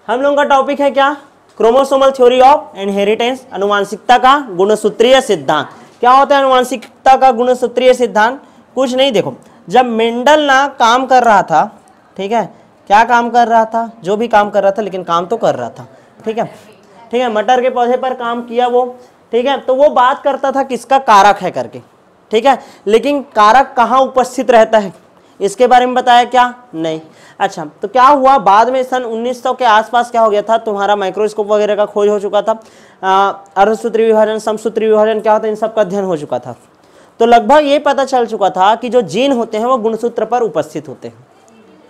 हम लोगों का टॉपिक है क्या, क्रोमोसोमल थ्योरी ऑफ इनहेरिटेंस, अनुवांशिकता का गुणसूत्रीय सिद्धांत। क्या होता है अनुवांशिकता का गुणसूत्रीय सिद्धांत? कुछ नहीं, देखो जब मेंडल ना काम कर रहा था, ठीक है, क्या काम कर रहा था, जो भी काम कर रहा था, लेकिन काम तो कर रहा था, ठीक है, ठीक है, मटर के पौधे पर काम किया वो, ठीक है, तो वो बात करता था किसका कारक है करके, ठीक है, लेकिन कारक कहाँ उपस्थित रहता है इसके बारे में बताया क्या नहीं। अच्छा, तो क्या हुआ बाद में सन 1900 के आसपास क्या हो गया था, तुम्हारा माइक्रोस्कोप वगैरह का खोज हो चुका था, अर्धसूत्री विभाजन, समसूत्री विभाजन क्या होता है, इन सब का अध्ययन हो चुका था। तो लगभग ये पता चल चुका था कि जो जीन होते हैं वो गुणसूत्र पर उपस्थित होते हैं।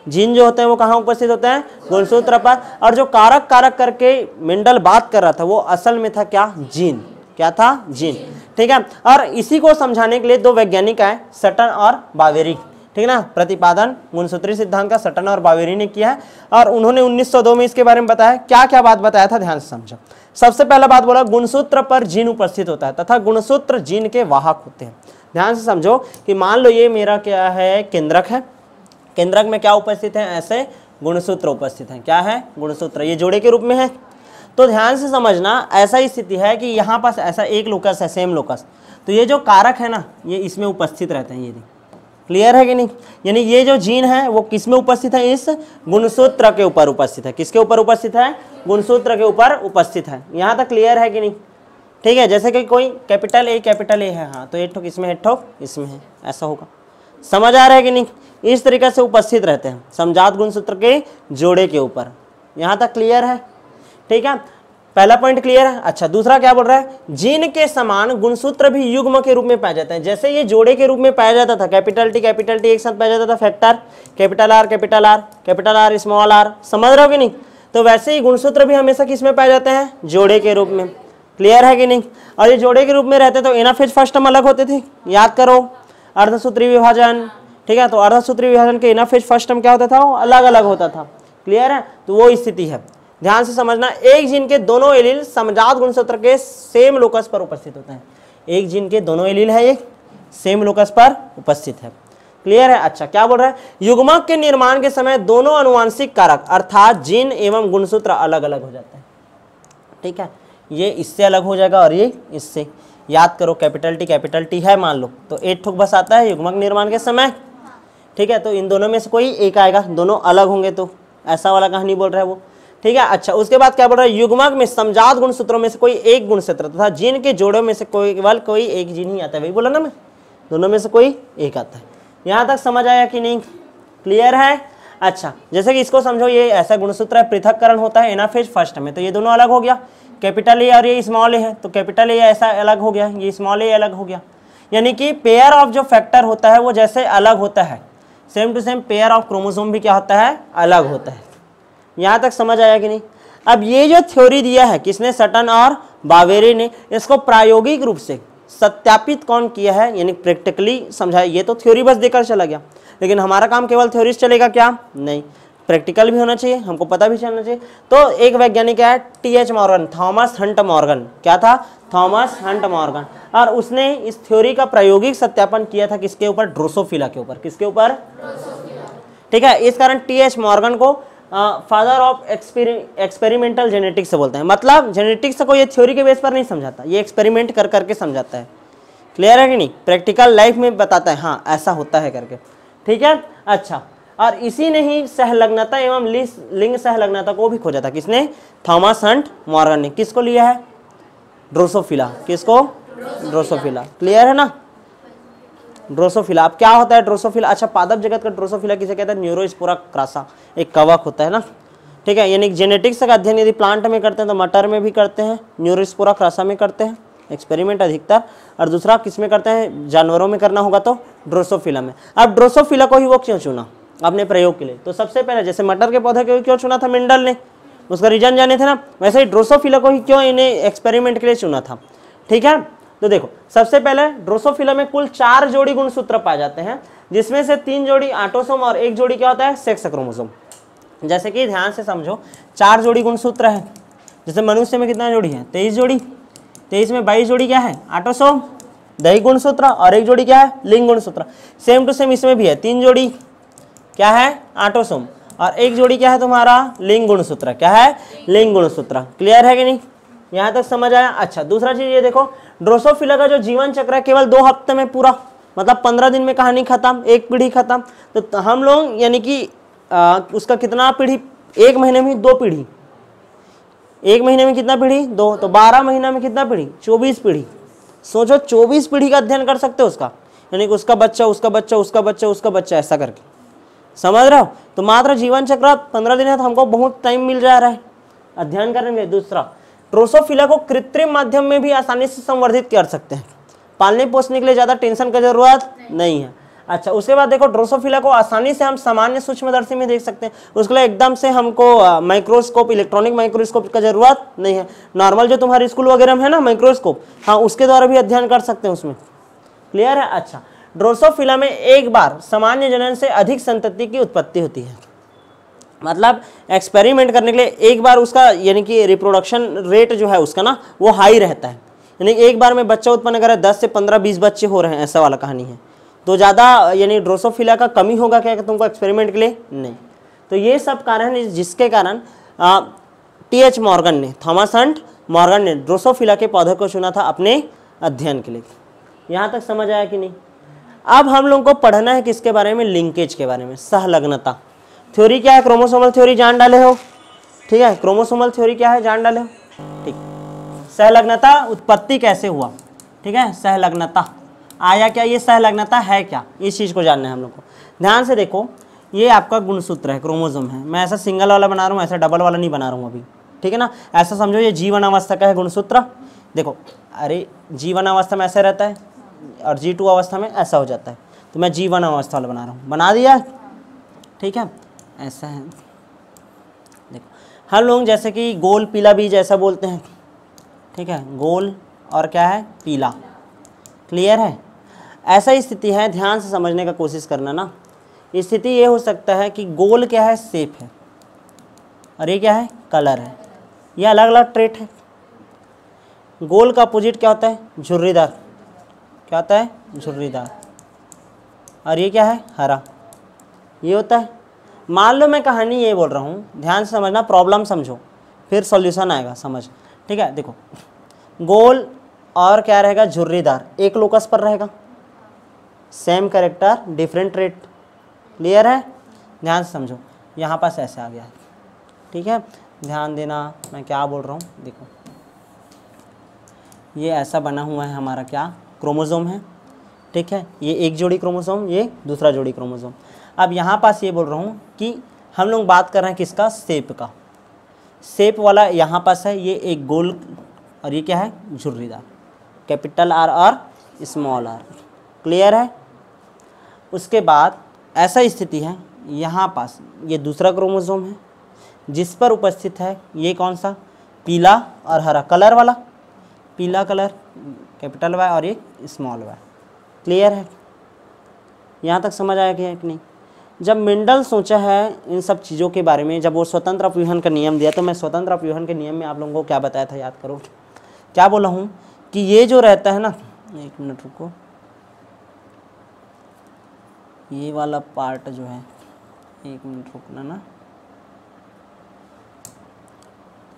जीन जो होते हैं वो कहाँ उपस्थित होते हैं, गुणसूत्र पर। और जो कारक कारक करके मेंडल बात कर रहा था वो असल में था क्या, जीन। क्या था, जीन, ठीक है। और इसी को समझाने के लिए दो वैज्ञानिक आए, सटन और बावेरी, ठीक ना। प्रतिपादन गुणसूत्री सिद्धांत का सटन और बावेरी ने किया है और उन्होंने 1902 में इसके बारे में बताया। क्या क्या बात बताया था, ध्यान से समझो। सबसे पहला बात बोला गुणसूत्र पर जीन उपस्थित होता है तथा गुणसूत्र जीन के वाहक होते हैं। ध्यान से समझो कि मान लो ये मेरा क्या है, केंद्रक है, केंद्रक में क्या उपस्थित है, ऐसे गुणसूत्र उपस्थित हैं। क्या है, गुणसूत्र, ये जोड़े के रूप में है। तो ध्यान से समझना, ऐसा ही स्थिति है कि यहाँ पास ऐसा एक लोकस है, सेम लोकस, तो ये जो कारक है ना ये इसमें उपस्थित रहते हैं। ये क्लियर है कि नहीं, यानी ये जो जीन है वो किस में उपस्थित है, इस गुणसूत्र के ऊपर उपस्थित है। किसके ऊपर उपस्थित है, गुणसूत्र के ऊपर उपस्थित है। यहाँ तक क्लियर है कि नहीं, ठीक है। जैसे कि कोई कैपिटल ए है, हाँ, तो एक ठोक इसमें, एक ठोक इसमें है, ऐसा होगा। समझ आ रहा है कि नहीं, इस तरीके से उपस्थित रहते हैं समजात गुणसूत्र के जोड़े के ऊपर। यहाँ तक क्लियर है, ठीक है, पहला पॉइंट क्लियर है। अच्छा, दूसरा क्या बोल रहा है, जीन के समान गुणसूत्र भी युग्म के रूप में पाए जाते हैं। जैसे ये जोड़े के रूप में पाया जाता था, कैपिटल टी एक साथ पाया जाता था, factor capital R small R, समझ रहे हो कि नहीं। तो वैसे ही गुणसूत्र भी हमेशा किस में पाए जाते हैं, जोड़े के रूप में। क्लियर है कि नहीं। और ये जोड़े के रूप में रहते तो एनाफेज फर्स्ट टर्म अलग होते थे, याद करो, अर्धसूत्री विभाजन, ठीक है। तो अर्धसूत्री विभाजन के एनाफेज फर्स्ट टर्म क्या होता था, वो अलग अलग होता था। क्लियर है, तो वो स्थिति है। ध्यान से समझना, एक जीन के दोनों एलील समजात गुणसूत्र के सेम लोकस पर उपस्थित होते हैं। एक जीन के दोनों एलील है, ये सेम लोकस पर उपस्थित है। क्लियर है। अच्छा, क्या बोल रहा है, युग्मक के निर्माण के समय दोनों अनुवांशिक कारक अर्थात जीन एवं गुणसूत्र अलग अलग हो जाते हैं। ठीक है, ये इससे अलग हो जाएगा और ये इससे। याद करो, कैपिटल टी है मान लो, तो एक ठोक बस आता है युग्मक निर्माण के समय। ठीक है, तो इन दोनों में से कोई एक आएगा, दोनों अलग होंगे, तो ऐसा वाला कहानी बोल रहा है वो। ठीक है। अच्छा, उसके बाद क्या बोल रहा है, युग्मक में समजात गुणसूत्रों में से कोई एक गुणसूत्र तथा जीन के जोड़ों में से केवल कोई एक जीन ही आता है। वही बोला ना मैं, दोनों में से कोई एक आता है। यहाँ तक समझ आया कि नहीं, क्लियर है। अच्छा, जैसे कि इसको समझो, ये ऐसा गुणसूत्र है, पृथक्करण होता है एनाफेज फर्स्ट में, तो ये दोनों अलग हो गया, कैपिटल ए और ये स्मॉल ए है, तो कैपिटल ए ऐसा अलग हो गया, ये स्मॉल ए अलग हो गया। यानी कि पेयर ऑफ जो फैक्टर होता है वो जैसे अलग होता है, same to same pair of chromosome भी क्या होता है, अलग होता है। यहाँ तक समझ आया कि नहीं। अब ये जो थ्योरी दिया है किसने, सटन और बावेरी ने, इसको प्रायोगिक रूप से सत्यापित कौन किया है, यानी प्रैक्टिकली समझाया। ये तो थ्योरी बस देकर चला गया, लेकिन हमारा काम केवल थ्योरी से चलेगा क्या, नहीं, प्रैक्टिकल भी होना चाहिए, हमको पता भी चलना चाहिए। तो एक वैज्ञानिक है TH. Morgan, Thomas Hunt Morgan. क्या था, थॉमस हंट मॉर्गन। और उसने इस थ्योरी का प्रायोगिक सत्यापन किया था किसके ऊपर, ड्रोसोफिला के ऊपर। किसके ऊपर, ठीक है। इस कारण टी.एच. मॉर्गन को फादर ऑफ एक्सपेरिमेंटल जेनेटिक्स से बोलते हैं। मतलब जेनेटिक्स को ये थ्योरी के बेस पर नहीं समझाता, ये एक्सपेरिमेंट कर करके समझाता है। क्लियर है कि नहीं, प्रैक्टिकल लाइफ में बताता है, हाँ ऐसा होता है करके। ठीक है। अच्छा, और इसी ने ही सहलग्नता एवं लिंग सहलग्नता को भी खोजा था। किसने, थॉमस हंट मॉर्गन ने। किसको लिया है, ड्रोसोफिला। किसको, ड्रोसोफिला। क्लियर है ना, ड्रोसोफिला। अब क्या होता है ड्रोसोफिला, अच्छा, पादप जगत का ड्रोसोफिला किसे कहते हैं, न्यूरोस्पोरा क्रासा, एक कवक होता है ना। ठीक है, यानी जेनेटिक्स का अध्ययन यदि प्लांट में करते हैं तो मटर में भी करते हैं, न्यूरोस्पोरा क्रासा में करते हैं एक्सपेरिमेंट अधिकतर, और दूसरा किस में करते हैं, जानवरों में करना होगा तो ड्रोसोफिला में। अब ड्रोसोफिला को ही वो क्यों चुना अपने प्रयोग के लिए, तो सबसे पहले जैसे मटर के पौधे को क्यों चुना था मेंडल ने, उसका रीजन जाने थे ना, वैसे ही ड्रोसोफिला को ही क्यों इन्हें एक्सपेरिमेंट के लिए चुना था। ठीक है, तो देखो सबसे पहले ड्रोसोफिला में कुल 4 जोड़ी गुणसूत्र पाए जाते हैं, जिसमें से 3 जोड़ी ऑटोसोम और 1 जोड़ी क्या होता है, सेक्स क्रोमोसोम। जैसे कि ध्यान से समझो, 4 जोड़ी गुणसूत्र है। जैसे मनुष्य में कितना जोड़ी है, 23 जोड़ी, 23 में 22 जोड़ी क्या है, ऑटोसोम दैहिक गुणसूत्र, और 1 जोड़ी क्या है, लिंग गुणसूत्र। सेम टू सेम इसमें भी है, 3 जोड़ी क्या है, ऑटोसोम, और एक जोड़ी क्या है तुम्हारा, लिंग गुणसूत्र। क्या है, लिंग गुणसूत्र। क्लियर है कि नहीं, यहां तक समझ आया। अच्छा, दूसरा चीज ये देखो, ड्रोसोफिला का जो जीवन चक्र है केवल 2 हफ्ते में पूरा, मतलब 15 दिन में कहानी खत्म, एक पीढ़ी खत्म। तो हम लोग यानी कि उसका कितना पीढ़ी, 1 महीने में 2 पीढ़ी, 1 महीने में कितना पीढ़ी, 2, तो 12 महीना में कितना पीढ़ी, 24 पीढ़ी। सोचो 24 पीढ़ी का अध्ययन कर सकते हो उसका, यानी कि उसका बच्चा, उसका बच्चा, उसका बच्चा, उसका बच्चा, ऐसा करके। समझ रहे हो, तो मात्र जीवन चक्र 15 दिन है, तो हमको बहुत टाइम मिल जा रहा है अध्ययन करने में। दूसरा, ड्रोसोफिला को कृत्रिम माध्यम में भी आसानी से संवर्धित कर सकते हैं, पालने पोसने के लिए ज्यादा टेंशन की जरूरत नहीं है। अच्छा, उसके बाद देखो, ड्रोसोफिला को आसानी से हम सामान्य सूक्ष्मदर्शी में देख सकते हैं, उसके लिए एकदम से हमको माइक्रोस्कोप, इलेक्ट्रॉनिक माइक्रोस्कोप का जरूरत नहीं है। नॉर्मल जो तुम्हारे स्कूल वगैरह में है ना माइक्रोस्कोप, हाँ, उसके द्वारा भी अध्ययन कर सकते हैं उसमें। क्लियर है। अच्छा, ड्रोसोफिला में एक बार सामान्य जनन से अधिक संतति की उत्पत्ति होती है, मतलब एक्सपेरिमेंट करने के लिए एक बार उसका यानी कि रिप्रोडक्शन रेट जो है उसका ना वो हाई रहता है, यानी एक बार में बच्चा उत्पन्न करे 10 से 15 20 बच्चे हो रहे हैं, ऐसा वाला कहानी है। तो ज़्यादा यानी ड्रोसोफिला का कमी होगा क्या तुमको एक्सपेरिमेंट के लिए, नहीं। तो ये सब कारण है जिसके कारण TH मॉर्गन ने, थॉमस हंट मॉर्गन ने ड्रोसोफिला के पौधे को चुना था अपने अध्ययन के लिए। यहाँ तक समझ आया कि नहीं। अब हम लोग को पढ़ना है किसके बारे में, लिंकेज के बारे में, सहलग्नता थ्योरी क्या है, क्रोमोसोमल थ्योरी जान डाले हो, ठीक है। क्रोमोसोमल थ्योरी क्या है, जान डाले हो, ठीक। सहलग्नता उत्पत्ति कैसे हुआ, ठीक है, सहलग्नता आया क्या, ये सहलग्नता है क्या, इस चीज को जानना है हम लोग को। ध्यान से देखो, ये आपका गुणसूत्र है, क्रोमोसोम है। मैं ऐसा सिंगल वाला बना रहा हूँ, ऐसा डबल वाला नहीं बना रहा हूँ अभी, ठीक है ना। ऐसा समझो ये जीवन अवस्था का है गुणसूत्र। देखो, अरे जीवन अवस्था में ऐसा रहता है और G2 अवस्था में ऐसा हो जाता है, तो मैं जीवन अवस्था वाला बना रहा हूँ, बना दिया, ठीक है। ऐसा है, देखो हम लोग जैसे कि गोल पीला बीज ऐसा बोलते हैं, ठीक है, गोल और क्या है, पीला। क्लियर है। ऐसा स्थिति है, ध्यान से समझने का कोशिश करना ना। स्थिति ये हो सकता है कि गोल क्या है, शेप है, और ये क्या है, कलर है। ये अलग अलग ट्रेट है। गोल का अपोजिट क्या होता है, झुर्रीदार। क्या होता है, झुर्रीदार। और ये क्या है, हरा। ये होता है। मान लो मैं कहानी ये बोल रहा हूँ, ध्यान से समझना, प्रॉब्लम समझो, फिर सॉल्यूशन आएगा समझ, ठीक है। देखो, गोल और क्या रहेगा, झुर्रीदार, एक लोकस पर रहेगा, same character different trait. Clear है, ध्यान से समझो। यहाँ पास ऐसे आ गया है, ठीक है, ध्यान देना मैं क्या बोल रहा हूँ। देखो, ये ऐसा बना हुआ है हमारा क्या, क्रोमोसोम है, ठीक है। ये एक जोड़ी क्रोमोसोम, ये दूसरा जोड़ी क्रोमोसोम। अब यहाँ पास ये बोल रहा हूँ कि हम लोग बात कर रहे हैं किसका, शेप का। शेप वाला यहाँ पास है, ये एक गोल, और ये क्या है, झुर्रीदार, कैपिटल R और स्मॉल r। क्लियर है। उसके बाद ऐसा स्थिति है, यहाँ पास ये दूसरा क्रोमोसोम है जिस पर उपस्थित है ये कौन सा, पीला और हरा कलर वाला, पीला कलर कैपिटल Y और ये स्मॉल y। क्लियर है, यहाँ तक समझ आया कि नहीं। जब मेंडल सोचा है इन सब चीज़ों के बारे में, जब वो स्वतंत्र अपव्यूहन का नियम दिया, तो मैं स्वतंत्र अपव्यूहन के नियम में आप लोगों को क्या बताया था, याद करो। क्या बोला हूँ कि ये जो रहता है ना, एक मिनट रुको, ये वाला पार्ट जो है, एक मिनट रुकना ना,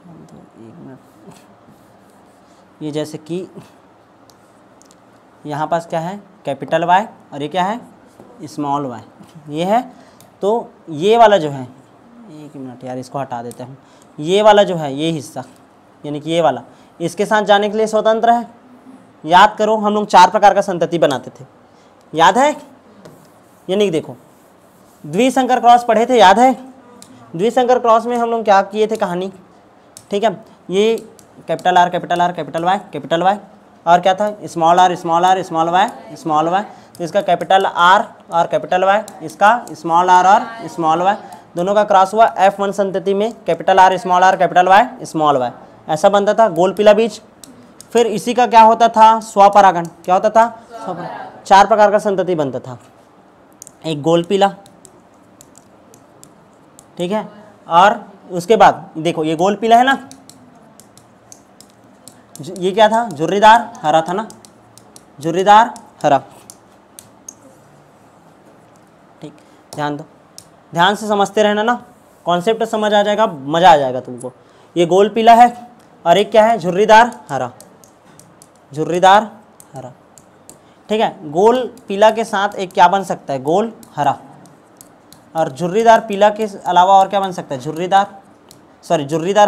तो एक मिनट। ये जैसे कि यहाँ पास क्या है, कैपिटल Y और ये क्या है, स्मॉल y, ये है। तो ये वाला जो है, एक मिनट यार इसको हटा देते हैं, ये वाला जो है, ये हिस्सा यानी कि ये वाला इसके साथ जाने के लिए स्वतंत्र है। याद करो, हम लोग 4 प्रकार का संतति बनाते थे, याद है। यानी कि देखो, द्विसंकर क्रॉस पढ़े थे, याद है। द्विसंकर क्रॉस में हम लोग क्या किए थे कहानी, ठीक है। ये capital R capital R capital Y capital Y, और क्या था, small r small r small y small y। तो इसका कैपिटल R और कैपिटल Y, इसका स्मॉल r और स्मॉल y, दोनों का क्रॉस हुआ F1 संतति में, capital R small r capital Y small y, ऐसा बनता था गोल पीला बीज। फिर इसी का क्या होता था, स्वपरागण। क्या होता था, 4 प्रकार का संतति बनता था, एक गोल पीला, ठीक है। और उसके बाद देखो, ये गोल पीला है ना, ये क्या था, झुर्रीदार हरा था ना, झुर्रीदार हरा, ठीक। ध्यान से समझते रहना ना, कॉन्सेप्ट समझ आ जाएगा, मज़ा आ जाएगा तुमको। ये गोल पीला है और एक क्या है, झुर्रीदार हरा, झुर्रीदार हरा। ठीक है, गोल पीला के साथ एक क्या बन सकता है, गोल हरा। और झुर्रीदार पीला के अलावा और क्या बन सकता है, झुर्रीदार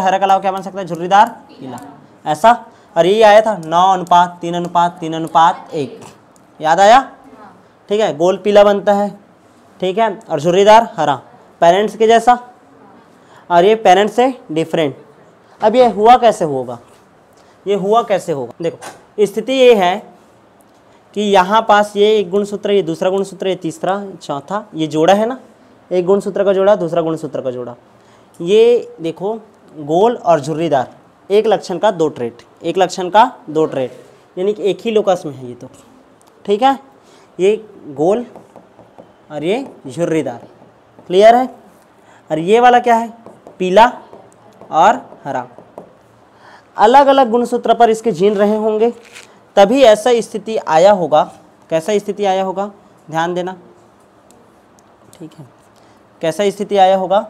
हरा के अलावा क्या बन सकता है, झुर्रीदार पीला, ऐसा। और ये आया था 9:3:3:1, याद आया? ठीक है, गोल पीला बनता है, ठीक है, और झुर्रीदार हरा, पेरेंट्स के जैसा, और ये पेरेंट्स से डिफरेंट। अब ये हुआ कैसे होगा, ये हुआ कैसे होगा, देखो स्थिति ये है कि यहाँ पास ये एक गुणसूत्र, ये दूसरा गुणसूत्र, ये तीसरा, चौथा, ये जोड़ा है ना, एक गुणसूत्र का जोड़ा, दूसरा गुणसूत्र का जोड़ा। ये देखो गोल और झुर्रीदार, एक लक्षण का दो ट्रेट, एक लक्षण का दो ट्रेट, यानी कि एक ही लोकस में है ये तो। ठीक है, ये गोल और ये झुर्रीदार, क्लियर है। और ये वाला क्या है, पीला और हरा, अलग अलग गुणसूत्र पर इसके जीन रहे होंगे, तभी ऐसा स्थिति आया होगा। कैसा स्थिति आया होगा, ध्यान देना, ठीक है। कैसा स्थिति आया होगा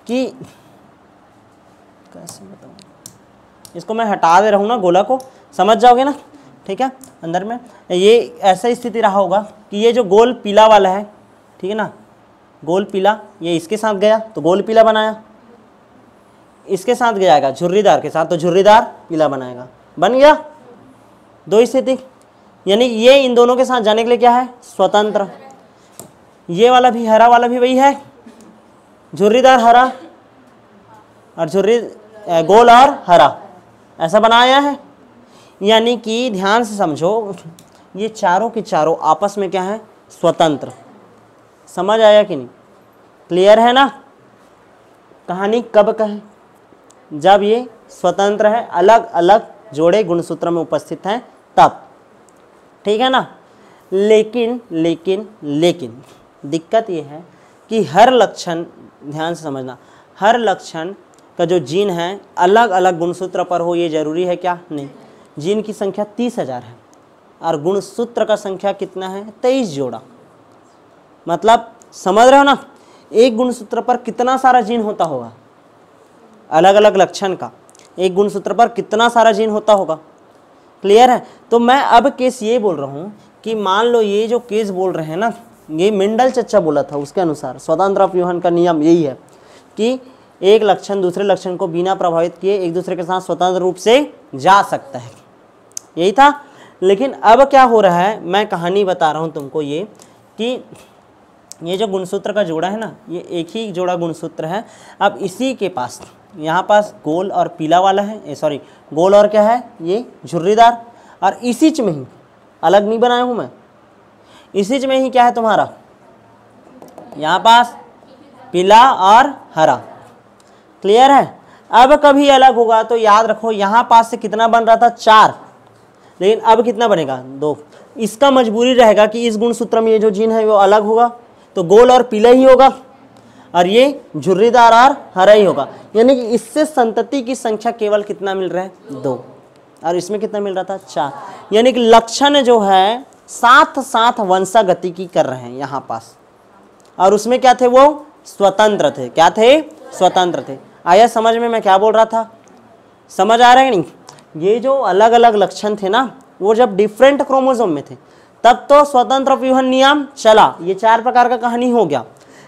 कि, कैसे बताऊँ, इसको मैं हटा दे रहा हूँ ना, गोला को, समझ जाओगे ना, ठीक है। अंदर में ये ऐसा स्थिति रहा होगा कि ये जो गोल पीला वाला है, ठीक है ना, गोल पीला, ये इसके साथ गया तो गोल पीला बनाया, इसके साथ जाएगा झुर्रीदार के साथ तो झुर्रीदार पीला बनाएगा, बन गया दो स्थिति। यानी ये इन दोनों के साथ जाने के लिए क्या है, स्वतंत्र। ये वाला भी, हरा वाला भी वही है, झुर्रीदार हरा और गोल और हरा, ऐसा बनाया है। यानी कि ध्यान से समझो, ये चारों के चारों आपस में क्या है, स्वतंत्र। समझ आया कि नहीं, क्लियर है ना। कहानी कब का है, जब ये स्वतंत्र है, अलग अलग जोड़े गुणसूत्र में उपस्थित हैं तब, ठीक है ना। लेकिन लेकिन लेकिन दिक्कत ये है कि हर लक्षण, ध्यान से समझना, हर लक्षण का जो जीन है अलग अलग गुणसूत्र पर हो, ये जरूरी है क्या, नहीं। जीन की संख्या 30,000 है और गुणसूत्र का संख्या कितना है, 23 जोड़ा। मतलब समझ रहे हो ना, एक गुणसूत्र पर कितना सारा जीन होता होगा, अलग अलग लक्षण का एक गुणसूत्र पर कितना सारा जीन होता होगा, क्लियर है। तो मैं अब केस ये बोल रहा हूँ कि मान लो ये जो केस बोल रहे हैं ना, ये मेंडल चच्चा बोला था, उसके अनुसार स्वतंत्र अपव्यूहन का नियम यही है कि एक लक्षण दूसरे लक्षण को बिना प्रभावित किए एक दूसरे के साथ स्वतंत्र रूप से जा सकता है, यही था। लेकिन अब क्या हो रहा है, मैं कहानी बता रहा हूँ तुमको, ये कि ये जो गुणसूत्र का जोड़ा है ना, ये एक ही जोड़ा गुणसूत्र है। अब इसी के पास, यहाँ पास गोल और पीला वाला है, सॉरी गोल और क्या है, ये झुर्रीदार, और इसी च में ही, अलग नहीं बनाया हूँ मैं, इसी च में ही क्या है तुम्हारा, यहाँ पास पीला और हरा, क्लियर है। अब कभी अलग होगा तो याद रखो, यहाँ पास से कितना बन रहा था, 4, लेकिन अब कितना बनेगा, 2। इसका मजबूरी रहेगा कि इस गुणसूत्र में ये जो जीन है वो अलग होगा, तो गोल और पीला ही होगा, और ये झुर्रीदार और हरा ही होगा। यानी कि इससे संतति की संख्या केवल कितना मिल रहा है, 2, और इसमें कितना मिल रहा था, 4। यानी कि लक्षण जो है साथ साथ वंशागति की कर रहे हैं यहाँ पास, और उसमें क्या थे, वो स्वतंत्र थे। क्या थे, स्वतंत्र थे। आया समझ में मैं क्या बोल रहा था, समझ आ रहा है नहीं। ये जो अलग अलग लक्षण थे ना, वो जब डिफरेंट क्रोमोसोम में थे तब तो स्वतंत्र अपव्यूहन नियम चला, ये 4 प्रकार का कहानी हो गया।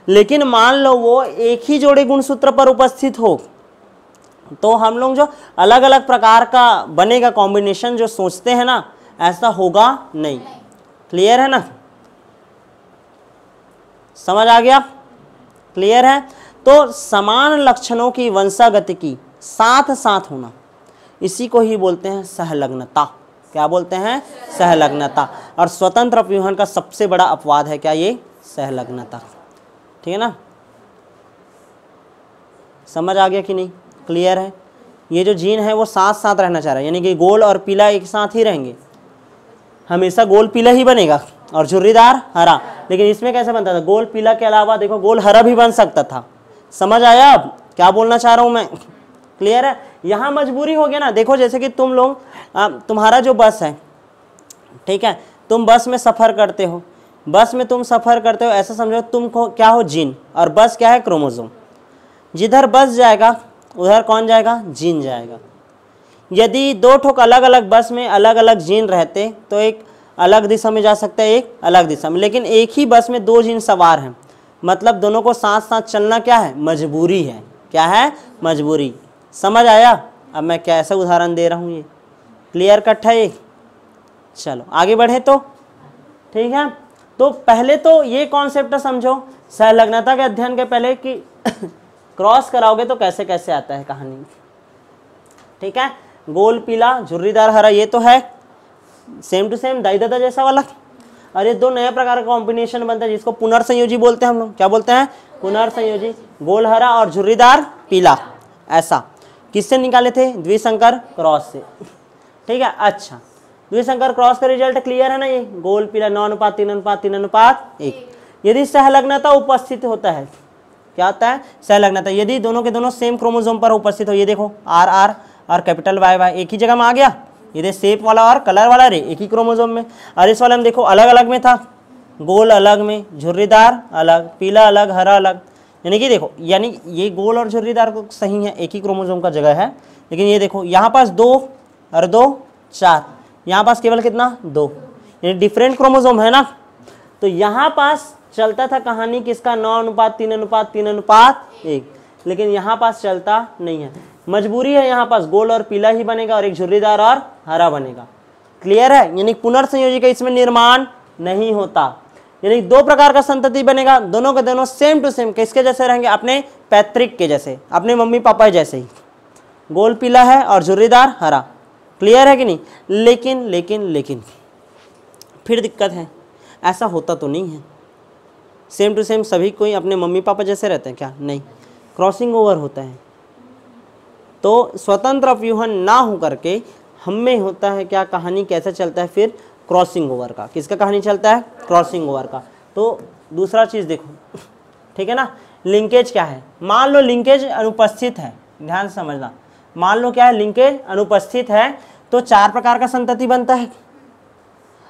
लेकिन मान लो वो एक ही जोड़े गुणसूत्र पर उपस्थित हो, तो हम लोग जो अलग अलग प्रकार का बनेगा कॉम्बिनेशन जो सोचते हैं ना, ऐसा होगा नहीं, क्लियर है ना, समझ आ गया, क्लियर है। तो समान लक्षणों की वंशागति की साथ साथ होना, इसी को ही बोलते हैं सहलग्नता। क्या बोलते हैं, सहलग्नता। और स्वतंत्र अपव्यूहन का सबसे बड़ा अपवाद है क्या, ये सहलग्नता, ठीक है ना। समझ आ गया कि नहीं, क्लियर है। ये जो जीन है वो साथ साथ रहना चाह रहा है, यानी कि गोल और पीला एक साथ ही रहेंगे, हमेशा गोल पीला ही बनेगा और झुर्रीदार हरा। लेकिन इसमें कैसे बनता था, गोल पीला के अलावा देखो गोल हरा भी बन सकता था। समझ आया अब क्या बोलना चाह रहा हूं मैं, क्लियर है। यहाँ मजबूरी हो गया ना, देखो जैसे कि तुम लोग, तुम्हारा जो बस है, ठीक है, तुम बस में सफ़र करते हो, बस में तुम सफ़र करते हो, ऐसा समझो तुम क्या हो, जीन, और बस क्या है, क्रोमोसोम। जिधर बस जाएगा उधर कौन जाएगा, जीन जाएगा। यदि दो ठोक अलग अलग बस में अलग अलग जीन रहते तो एक अलग दिशा में जा सकता है, एक अलग दिशा में, लेकिन एक ही बस में दो जीन सवार हैं, मतलब दोनों को साथ साथ चलना क्या है, मजबूरी है। क्या है, मजबूरी। समझ आया? अब मैं कैसा उदाहरण दे रहा हूँ, ये क्लियर कट है ये। चलो आगे बढ़े तो ठीक है। तो पहले तो ये कॉन्सेप्ट समझो सहलग्नता के अध्ययन के पहले कि क्रॉस कराओगे तो कैसे कैसे आता है कहानी। ठीक है, गोल पीला झुर्रीदार हरा, ये तो है सेम टू सेम दाई दादा जैसा वाला। और ये दो नए प्रकार का कॉम्बिनेशन बनता है जिसको पुनर्संयोजी बोलते हैं हम लोग। क्या बोलते हैं, पुनर्संयोजी। गोल हरा और झुर्रीदार पीला, ऐसा किससे निकाले थे, द्विसंकर क्रॉस से। ठीक है, अच्छा द्विसंकर क्रॉस का रिजल्ट क्लियर है ना, ये गोल पीला 9:3:3:1। यदि सहलग्नता उपस्थित होता है, क्या होता है, सहलग्नता, यदि दोनों के दोनों सेम क्रोमोसोम पर उपस्थित हो, ये देखो आर आर और कैपिटल वाई वाई एक ही जगह में आ गया, ये दे शेप वाला और कलर वाला रे एक ही क्रोमोसोम में। और इस वाले में देखो अलग अलग में था, गोल अलग में, झुर्रीदार अलग, पीला अलग, हरा अलग। यानी कि देखो, यानी ये गोल और झुर्रीदार तो सही है, एक ही क्रोमोसोम का जगह है, लेकिन ये देखो यहाँ पास 2 और 2 4, यहाँ पास केवल कितना 2, यानी डिफरेंट क्रोमोसोम है ना। तो यहाँ पास चलता था कहानी किसका, 9:3:3:1, लेकिन यहाँ पास चलता नहीं है, मजबूरी है, यहाँ पास गोल और पीला ही बनेगा और एक झुर्रीदार और हरा बनेगा। क्लियर है, यानी पुनर्संयोजी का इसमें निर्माण नहीं होता, यानी दो प्रकार का संतति बनेगा, दोनों के दोनों सेम टू सेम किसके जैसे रहेंगे, अपने पैतृक के जैसे, अपने मम्मी पापा जैसे ही, गोल पीला है और झुर्रीदार हरा। क्लियर है कि नहीं। लेकिन लेकिन लेकिन फिर दिक्कत है, ऐसा होता तो नहीं है सेम टू सेम सभी कोई अपने मम्मी पापा जैसे रहते हैं क्या, नहीं, क्रॉसिंग ओवर होता है। तो स्वतंत्र अपव्यूहन ना हो करके हम में होता है क्या, कहानी कैसे चलता है फिर, क्रॉसिंग ओवर का। किसका कहानी चलता है, क्रॉसिंग ओवर का। तो दूसरा चीज़ देखो, ठीक है ना, लिंकेज क्या है, मान लो लिंकेज अनुपस्थित है, ध्यान से समझना, मान लो क्या है, लिंकेज अनुपस्थित है तो 4 प्रकार का संतति बनता है,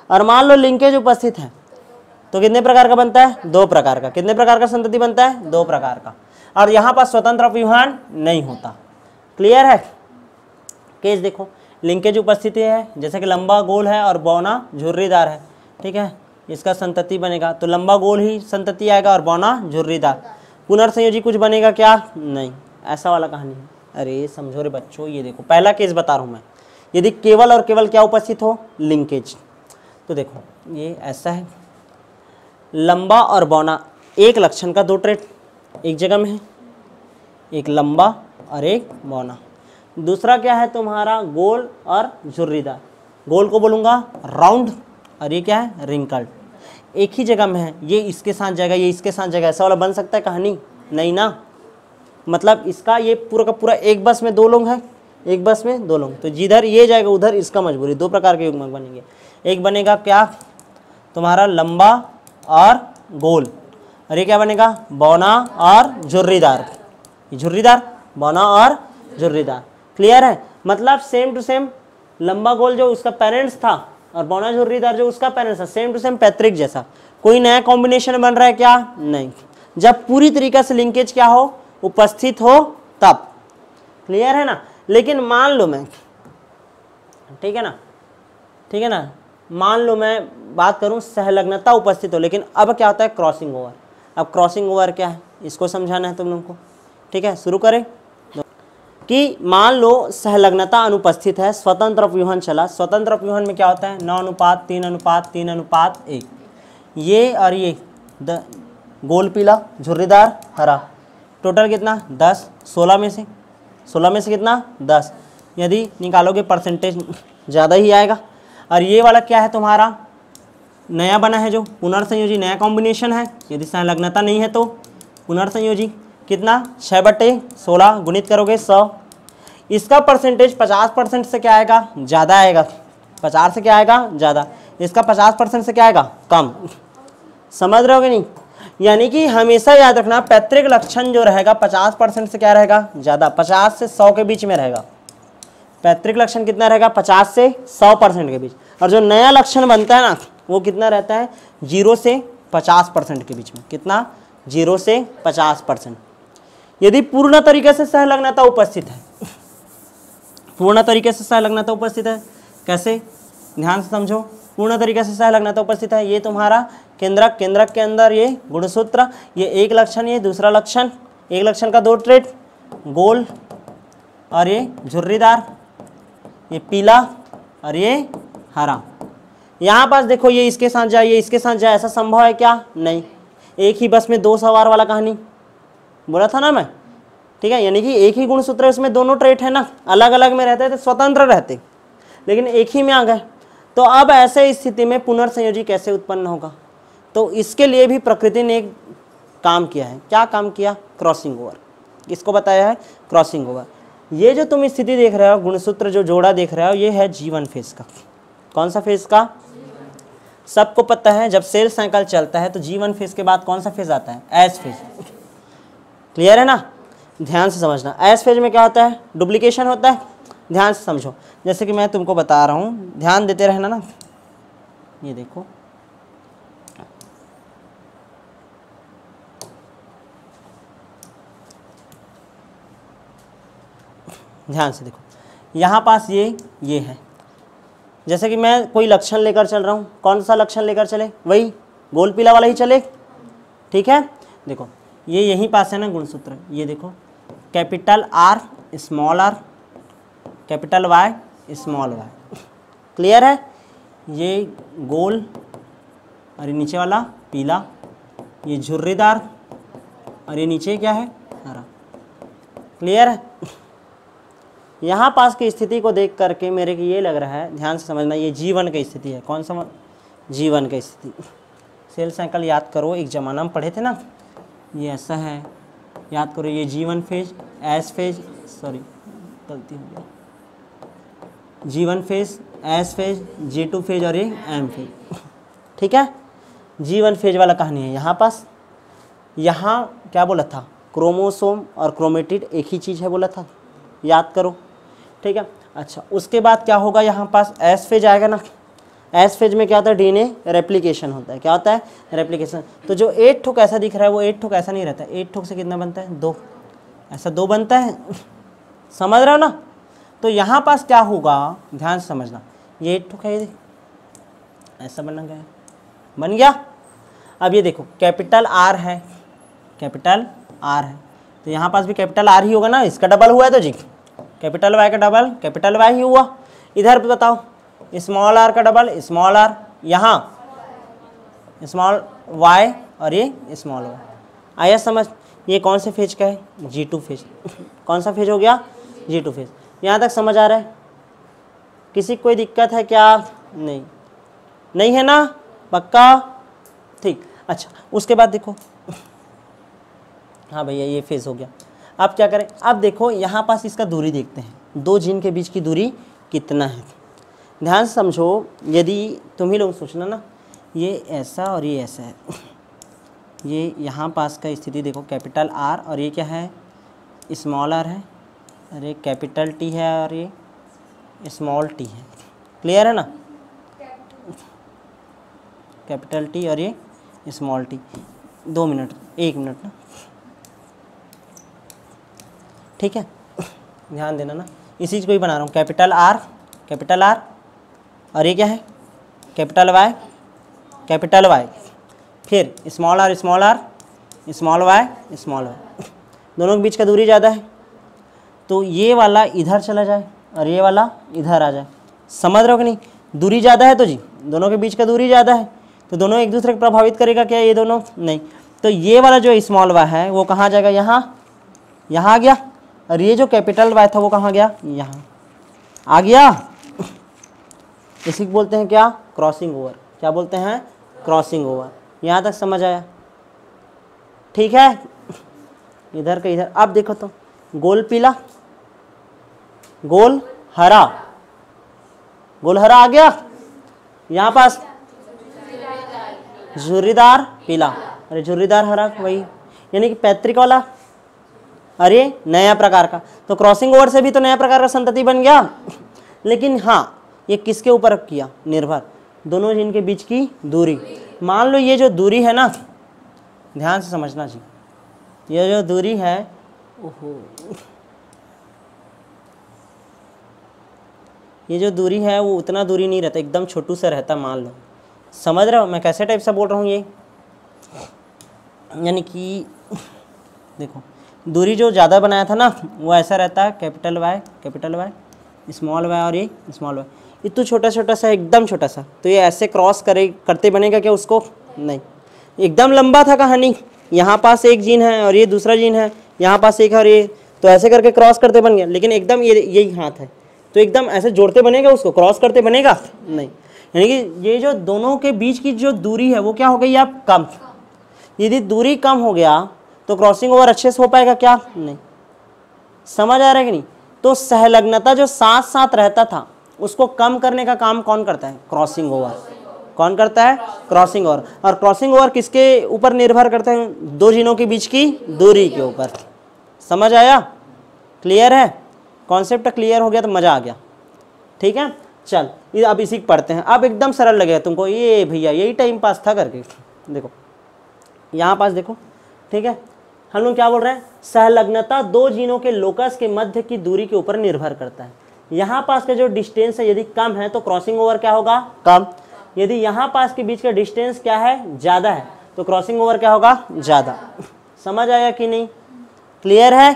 और मान लो लिंकेज उपस्थित है तो कितने प्रकार का बनता है, 2 प्रकार का। कितने प्रकार का संतति बनता है, 2 प्रकार का। और यहाँ पर स्वतंत्र अपव्यूहन नहीं होता। क्लियर है। केस देखो, लिंकेज उपस्थिति है, जैसे कि लंबा गोल है और बौना झुर्रीदार है, ठीक है, इसका संतति बनेगा तो लंबा गोल ही संतति आएगा और बौना झुर्रीदार। पुनर्संयोजी कुछ बनेगा क्या, नहीं, ऐसा वाला कहानी है। अरे समझो रे बच्चों, ये देखो पहला केस बता रहा हूँ मैं, यदि केवल और केवल क्या उपस्थित हो, लिंकेज, तो देखो ये ऐसा है, लंबा और बौना एक लक्षण का 2 ट्रेट एक जगह में है, एक लंबा और एक बौना। दूसरा क्या है तुम्हारा, गोल और झुर्रीदार, गोल को बोलूँगा राउंड और ये क्या है, रिंकल्ड, एक ही जगह में है, ये इसके साथ जाएगा, ये इसके साथ जाएगा, ऐसा वाला बन सकता है कहानी, नहीं ना। मतलब इसका ये पूरा का पूरा एक बस में 2 लोग हैं, एक बस में 2 लोग, तो जिधर ये जाएगा उधर इसका मजबूरी, 2 प्रकार के युग्मक बनेंगे। एक बनेगा क्या तुम्हारा, लंबा और गोल, और ये क्या बनेगा, बौना और झुर्रीदार, झुर्रीदार, बौना और झुर्रीदार। क्लियर है, मतलब सेम टू सेम, लंबा गोल जो उसका पेरेंट्स था और बौना झुर्रीदार जो उसका पेरेंट्स था, सेम टू सेम पैतृक जैसा। कोई नया कॉम्बिनेशन बन रहा है क्या, नहीं, जब पूरी तरीके से लिंकेज क्या हो, उपस्थित हो तब। क्लियर है ना। लेकिन मान लो मैं, ठीक है ना, ठीक है ना, मान लो मैं बात करूं सहलग्नता उपस्थित हो, लेकिन अब क्या होता है, क्रॉसिंग ओवर। अब क्रॉसिंग ओवर क्या है, इसको समझाना है तुम लोगों को। ठीक है, शुरू करें कि मान लो सहलग्नता अनुपस्थित है, स्वतंत्र अपव्यूहन चला। स्वतंत्र अपव्यूहन में क्या होता है, 9:3:3:1, ये और ये गोल पीला झुर्रीदार हरा, टोटल कितना 10, 16 में से कितना 10, यदि निकालोगे परसेंटेज ज़्यादा ही आएगा। और ये वाला क्या है तुम्हारा, नया बना है जो पुनर्संयोजी, नया कॉम्बिनेशन है, यदि संलग्नता नहीं है तो पुनर्संयोजी, कितना 6/16 गुणित करोगे 100, इसका परसेंटेज 50% से क्या आएगा, ज़्यादा आएगा, 50 से क्या आएगा, ज़्यादा, इसका 50% से क्या आएगा, कम। समझ रहे हो कि नहीं। यानी कि हमेशा याद रखना, पैतृक लक्षण जो रहेगा 50% से क्या रहेगा, ज़्यादा, 50 से 100 के बीच में रहेगा। पैतृक लक्षण कितना रहेगा, 50 से 100% के बीच। और जो नया लक्षण बनता है ना, वो कितना रहता है 0 से 50% के बीच में। कितना? 0 से 50%। यदि पूर्ण तरीके से सहलग्नता उपस्थित है, पूर्ण तरीके से सहलग्नता उपस्थित है, कैसे? ध्यान से समझो। पूर्ण तरीके से सहलग्नता उपस्थित है, ये तुम्हारा केंद्रक, केंद्रक के अंदर ये गुणसूत्र, ये एक लक्षण, ये दूसरा लक्षण, एक लक्षण का 2 ट्रेट, गोल और ये झुर्रीदार, ये पीला और ये हरा। यहाँ पास देखो ये इसके साथ जाए, ये इसके साथ जाए, ऐसा संभव है क्या? नहीं। एक ही बस में 2 सवार वाला कहानी बोला था ना मैं, ठीक है। यानी कि एक ही गुणसूत्र है, उसमें दोनों ट्रेट है ना, अलग अलग में रहते थे, स्वतंत्र रहते, लेकिन एक ही में आ गए। तो अब ऐसे स्थिति में पुनर्संयोजी कैसे उत्पन्न होगा? तो इसके लिए भी प्रकृति ने एक काम किया है। क्या काम किया? Crossing over. इसको बताया है क्रॉसिंग ओवर। ये जो तुम स्थिति देख रहे हो, गुणसूत्र जो जोड़ा देख रहे हो, ये है G1 फेज का। कौन सा फेज का? सबको पता है जब सेल साइकिल चलता है तो G1 फेज के बाद कौन सा फेज आता है? S phase. क्लियर है ना? ध्यान से समझना। एस फेज में क्या होता है? डुप्लीकेशन होता है। ध्यान से समझो, जैसे कि मैं तुमको बता रहा हूँ, ध्यान देते रहना ना। ये देखो, ध्यान से देखो, यहाँ पास ये है। जैसे कि मैं कोई लक्षण लेकर चल रहा हूँ, कौन सा लक्षण लेकर चले? वही गोल पीला वाला ही चले, ठीक है। देखो ये यहीं पास है ना गुणसूत्र, ये देखो, capital R small r, capital Y small y। Clear है? ये गोल और ये नीचे वाला पीला, ये झुर्रीदार और ये नीचे क्या है? हरा। क्लियर है? यहाँ पास की स्थिति को देख करके मेरे को ये लग रहा है, ध्यान से समझना, ये G1 की स्थिति है। कौन सा? G1 की स्थिति। सेल साइकिल याद करो, एक जमाना में पढ़े थे ना, ये ऐसा है, याद करो। ये G1 phase, S phase, sorry गलती हो गया, G1 phase, S phase, G2 phase और ये M फेज, ठीक है। G1 फेज वाला कहानी है यहाँ पास। यहाँ क्या बोला था? क्रोमोसोम और क्रोमेटिड एक ही चीज़ है बोला था, याद करो, ठीक है। अच्छा, उसके बाद क्या होगा? यहाँ पास एस फेज आएगा ना। एस फेज में क्या होता है? DNA रेप्लिकेशन होता है। क्या होता है? रेप्लिकेशन। तो जो 8 ठोक ऐसा दिख रहा है, वो 8 ठोक ऐसा नहीं रहता। 8 ठोक से कितना बनता है? 2। ऐसा 2 बनता है, समझ रहे हो ना? तो यहाँ पास क्या होगा? ध्यान से समझना, ये 8 ठोक है, ये ऐसा बन गया, बन गया। अब ये देखो, कैपिटल R है, कैपिटल R है, तो यहाँ पास भी कैपिटल R ही होगा ना। इसका डबल हुआ है तो जी कैपिटल Y का डबल कैपिटल Y ही हुआ। इधर पे बताओ, स्मॉल r का डबल स्मॉल r, यहाँ स्मॉल y और ये स्मॉल y। आया समझ? ये कौन से फेज का है? G2 phase. कौन सा फेज हो गया? G2 phase. यहाँ तक समझ आ रहा है? किसी कोई दिक्कत है क्या? नहीं, नहीं है ना? पक्का? ठीक। अच्छा, उसके बाद देखो, हाँ भैया ये फेज हो गया। अब क्या करें? अब देखो यहाँ पास इसका दूरी देखते हैं, 2 जीन के बीच की दूरी कितना है। ध्यान से समझो, यदि तुम ही लोग सोचना ना, ये ऐसा और ये ऐसा है, ये यहाँ पास का स्थिति देखो, कैपिटल R और ये क्या है? स्मॉल r है, और ये कैपिटल T है और ये स्मॉल t है। क्लियर है ना? कैपिटल T और ये स्मॉल t। 2 मिनट, 1 मिनट ना, ठीक है। ध्यान देना ना, इसी चीज़ को ही बना रहा हूँ। कैपिटल R और ये क्या है? कैपिटल Y, कैपिटल Y, फिर small r small r, small y small y। दोनों के बीच का दूरी ज़्यादा है, तो ये वाला इधर चला जाए और ये वाला इधर आ जाए। समझ रहे हो कि नहीं? दूरी ज़्यादा है तो जी दोनों के बीच का दूरी ज़्यादा है, तो दोनों एक दूसरे को प्रभावित करेगा क्या? ये दोनों नहीं। तो ये वाला जो स्मॉल y है वो कहाँ जाएगा? यहाँ, यहाँ आ गया। और ये जो कैपिटल Y था वो कहाँ गया? यहाँ आ गया। इसी को बोलते हैं क्या? Crossing over. क्या बोलते हैं? Crossing over. यहाँ तक समझ आया? ठीक है, इधर का इधर। अब देखो तो, गोल पीला, गोल हरा, गोल हरा आ गया। यहाँ पास झुर्रीदार पीला, अरे झुर्रीदार हरा, वही यानी कि पैतृक वाला, अरे नया प्रकार का। तो क्रॉसिंग ओवर से भी तो नया प्रकार का संतति बन गया। लेकिन हाँ, ये किसके ऊपर किया? निर्भर। दोनों जीन के बीच की दूरी। मान लो ये जो दूरी है ना, ध्यान से समझना चाहिए, ये जो दूरी है, ओहो, ये जो दूरी है वो उतना दूरी नहीं रहता, एकदम छोटू सा रहता। मान लो, समझ रहे हो मैं कैसे टाइप से बोल रहा हूँ ये, यानी कि देखो दूरी जो ज़्यादा बनाया था ना वो ऐसा रहता है, कैपिटल वाई, स्मॉल वाई और ये स्मॉल वाई, ये तो छोटा छोटा सा, एकदम छोटा सा, तो ये ऐसे क्रॉस करते बनेगा क्या उसको? नहीं, एकदम लंबा था कहानी, यहाँ पास एक जीन है और ये दूसरा जीन है, यहाँ पास एक है और ये, तो ऐसे करके क्रॉस करते बन गया। लेकिन एकदम ये यही हाथ है, तो एकदम ऐसे जोड़ते बनेगा उसको, क्रॉस करते बनेगा नहीं। यानी कि ये जो दोनों के बीच की जो दूरी है वो क्या हो गई आप? कम। यदि दूरी कम हो गया तो क्रॉसिंग ओवर अच्छे से हो पाएगा क्या? नहीं। समझ आ रहा है कि नहीं? तो सहलग्नता जो साथ साथ रहता था उसको कम करने का काम कौन करता है? Crossing over. कौन करता है? Crossing over. और क्रॉसिंग ओवर किसके ऊपर निर्भर करते हैं? दो जीनों के बीच की दूरी के ऊपर। समझ आया? क्लियर है? कॉन्सेप्ट क्लियर हो गया तो मजा आ गया। ठीक है, चल ये अब इसी पढ़ते हैं। अब एकदम सरल लगेगा तुमको, ये भैया यही टाइम पास था करके। देखो यहाँ पास देखो, ठीक है, हम लोग क्या बोल रहे हैं? सहलग्नता दो जीनों के लोकस के मध्य की दूरी के ऊपर निर्भर करता है। यहाँ पास का जो डिस्टेंस है यदि कम है तो क्रॉसिंग ओवर क्या होगा? कम। यदि यहाँ पास के बीच का डिस्टेंस क्या है? ज़्यादा है, तो क्रॉसिंग ओवर क्या होगा? ज़्यादा। समझ आया कि नहीं? क्लियर है?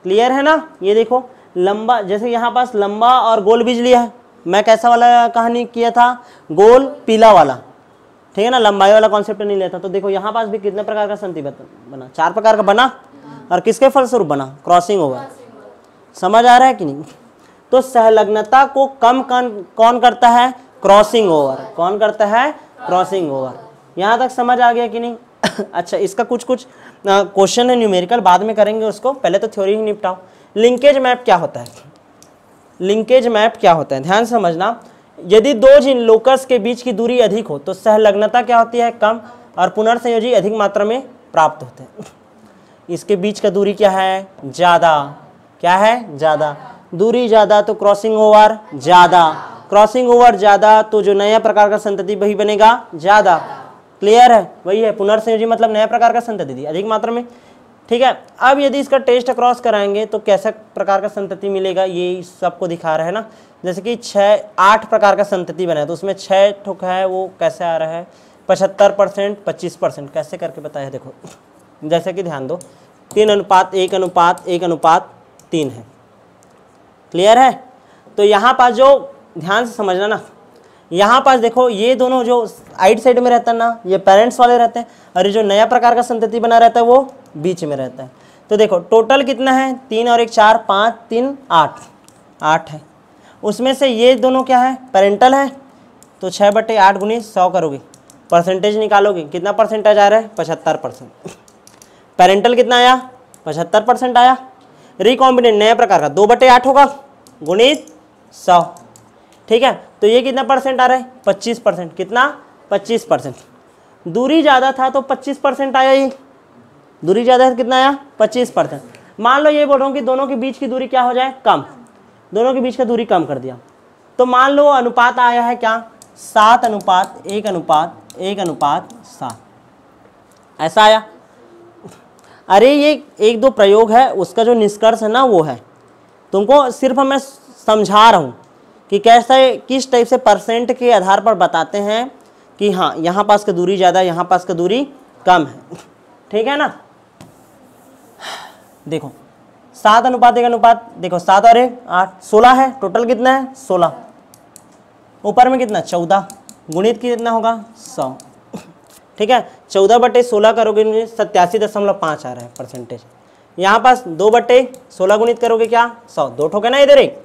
क्लियर है ना? ये देखो लंबा, जैसे यहाँ पास लंबा और गोल बीज लिया है। मैं कैसा वाला कहानी किया था? गोल पीला वाला, ठीक है ना, लंबाई वाला कॉन्सेप्ट नहीं लेता। तो देखो यहाँ पास भी कितने प्रकार का संधि बना? 4 प्रकार का बना, और किसके फलस्वरूप बना? Crossing over. समझ आ रहा है कि नहीं? तो सहलग्नता को कम कौन करता है? Crossing over. कौन करता है? Crossing over. यहाँ तक समझ आ गया कि नहीं? अच्छा, इसका कुछ क्वेश्चन है न्यूमेरिकल, बाद में करेंगे उसको, पहले तो थ्योरी ही निपटाओ। लिंकेज मैप क्या होता है? लिंकेज मैप क्या होता है? ध्यान समझना। यदि दो जीन लोकस के बीच की दूरी अधिक हो तो सहलग्नता क्या होती है? कम, और पुनर्संयोजी अधिक मात्रा में प्राप्त होते हैं। इसके बीच का दूरी क्या है? ज़्यादा। क्या है? ज़्यादा। दूरी ज़्यादा तो क्रॉसिंग ओवर ज़्यादा। क्रॉसिंग ओवर ज़्यादा तो जो नया प्रकार का संतति वही बनेगा ज़्यादा। क्लियर है? वही है पुनर्संयोजी, मतलब नया प्रकार का संतति दी अधिक मात्रा में। ठीक है, अब यदि इसका टेस्ट क्रॉस कराएंगे तो कैसा प्रकार का संतति मिलेगा, ये सबको दिखा रहा है ना। जैसे कि 8 प्रकार का संतति बना है, तो उसमें 6 ठोक है, वो कैसे आ रहा है? 75%, 25%, कैसे करके बताया देखो। जैसे कि ध्यान दो, 3:1:1:1:3 है। क्लियर है? तो यहाँ पास जो ध्यान से समझना ना, यहाँ पास देखो ये दोनों जो साइड में रहता है ना, ये पेरेंट्स वाले रहते हैं, और ये जो नया प्रकार का संतति बना रहता है वो बीच में रहता है। तो देखो टोटल कितना है? 3 और 1 4, 5 3 8 है। उसमें से ये दोनों क्या है? पेरेंटल है, तो 6/8 × 100 करोगे, परसेंटेज निकालोगे, कितना परसेंटेज आ रहा है? 75%। पेरेंटल कितना आया? 75% आया। रिकॉम्बिनेंट नया प्रकार का 2/8 होगा गुणित 100। ठीक है, तो ये कितना परसेंट आ रहा है? 25%। कितना? 25%। दूरी ज़्यादा था तो 25% आया। ये दूरी ज़्यादा है, कितना आया? 25%। मान लो ये बोल रहा हूँ कि दोनों के बीच की दूरी क्या हो जाए? कम। दोनों के बीच का दूरी कम कर दिया, तो मान लो अनुपात आया है क्या? 7:1:1:7, ऐसा आया। अरे ये 1-2 प्रयोग है, उसका जो निष्कर्ष है ना वो है, तुमको सिर्फ मैं समझा रहा हूँ कि कैसे, किस टाइप से परसेंट के आधार पर बताते हैं कि हाँ यहाँ पास का दूरी ज़्यादा, यहाँ पास का दूरी कम है। ठीक है ना? देखो 7:1:1, देखो 7 और 1 8, 16 है। टोटल कितना है? 16। ऊपर में कितना? 14, गुणित कितना होगा? 100। ठीक है, 14/16 करोगे 87.5 आ रहा है परसेंटेज। यहाँ पास 2/16 गुणित करोगे क्या? 100। 2 ठोके ना इधर एक,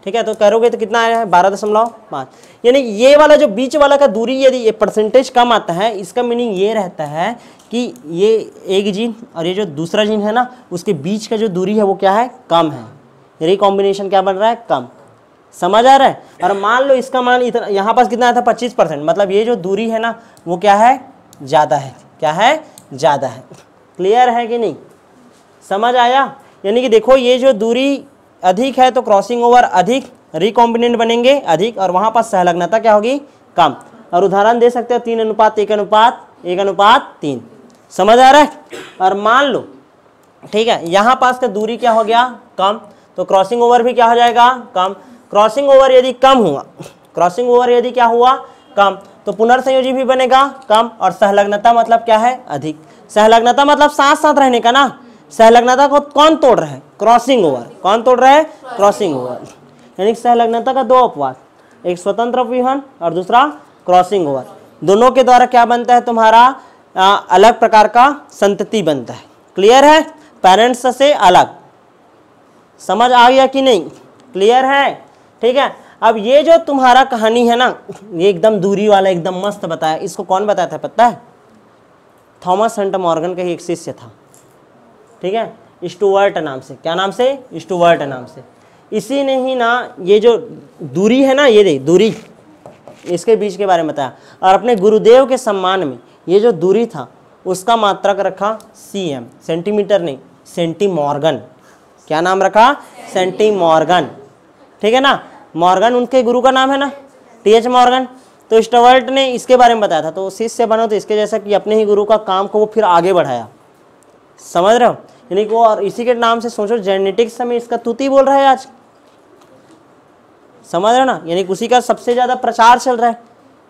ठीक है, तो करोगे तो कितना आया है? 12.5। यानी ये वाला जो बीच वाला का दूरी यदि ये परसेंटेज कम आता है, इसका मीनिंग ये रहता है कि ये एक जीन और ये जो दूसरा जीन है ना, उसके बीच का जो दूरी है वो क्या है? कम है। रिकॉम्बिनेशन क्या बन रहा है? कम। समझ आ रहा है? और मान लो इसका मान इतना, यहाँ पास कितना आया था? 25%, मतलब ये जो दूरी है ना वो क्या है? ज़्यादा है। क्या है? ज़्यादा है। क्लियर है कि नहीं? समझ आया? यानी कि देखो ये जो दूरी अधिक है तो क्रॉसिंग ओवर अधिक, रिकॉम्बिनेंट बनेंगे अधिक, और वहां पर सहलग्नता क्या होगी, कम। और उदाहरण दे सकते हो 3:1:1:3। समझ आ रहा है। और मान लो ठीक है यहां पास का दूरी क्या हो गया, कम, तो क्रॉसिंग ओवर भी क्या हो जाएगा, कम। क्रॉसिंग ओवर यदि कम हुआ, क्रॉसिंग ओवर यदि क्या हुआ, कम, तो पुनर्संयोजी भी बनेगा कम। और सहलग्नता मतलब क्या है, अधिक। सहलग्नता मतलब साथ साथ रहने का ना। सहलग्नता को कौन तोड़ रहा है, क्रॉसिंग ओवर। कौन तोड़ रहा है, क्रॉसिंग ओवर। यानी सहलग्नता का दो अपवाद, एक स्वतंत्र अपविहन और दूसरा क्रॉसिंग ओवर। दोनों के द्वारा क्या बनता है तुम्हारा, अलग प्रकार का संतति बनता है। क्लियर है, पेरेंट्स से अलग। समझ आ गया कि नहीं, क्लियर है। ठीक है, अब ये जो तुम्हारा कहानी है ना, ये एकदम दूरी वाला एकदम मस्त बताया। इसको कौन बताया था पता है, थॉमस हंट मॉर्गन का ही एक शिष्य था। ठीक है, स्टुअर्ट नाम से। क्या नाम से, स्टुअर्ट नाम से। इसी ने ही ना ये जो दूरी है ना, ये देख दूरी, इसके बीच के बारे में बताया। और अपने गुरुदेव के सम्मान में ये जो दूरी था उसका मात्रक रखा cm, सेंटीमीटर नहीं, सेंटीमॉर्गन। क्या नाम रखा, सेंटीमॉर्गन। ठीक है ना, मॉर्गन उनके गुरु का नाम है ना, TH मॉर्गन। तो स्टुअर्ट ने इसके बारे में बताया था, तो शिष्य बनो तो इसके जैसा कि अपने ही गुरु का काम को वो फिर आगे बढ़ाया। समझ रहे हो, यानी कि और इसी के नाम से सोचो जेनेटिक्स में इसका तूती बोल रहा है आज। समझ रहे हो ना, यानी उसी का सबसे ज्यादा प्रचार चल रहा है।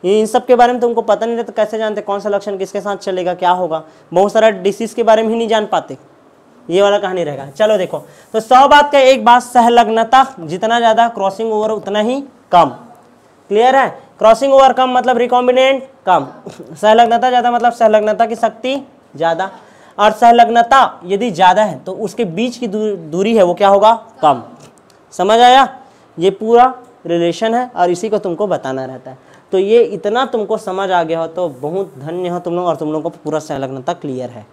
इन सब के बारे में तुमको पता नहीं रहता, तो कैसे जानते कौन सा लक्षण किसके साथ चलेगा, क्या होगा। बहुत सारा डिसीज के बारे में ही नहीं जान पाते। ये वाला कहानी रहेगा। चलो देखो, तो 100 बात का एक बात, सहलग्नता जितना ज्यादा क्रॉसिंग ओवर उतना ही कम। क्लियर है, क्रॉसिंग ओवर कम मतलब रिकॉम्बिनेंट कम, सहलग्नता ज्यादा मतलब सहलग्नता की शक्ति ज्यादा। और सहलग्नता यदि ज्यादा है तो उसके बीच की दूरी है वो क्या होगा, कम। समझ आया, ये पूरा रिलेशन है और इसी को तुमको बताना रहता है। तो ये इतना तुमको समझ आ गया हो तो बहुत धन्य हो तुम लोग, और तुम लोगों को पूरा सहलग्नता क्लियर है।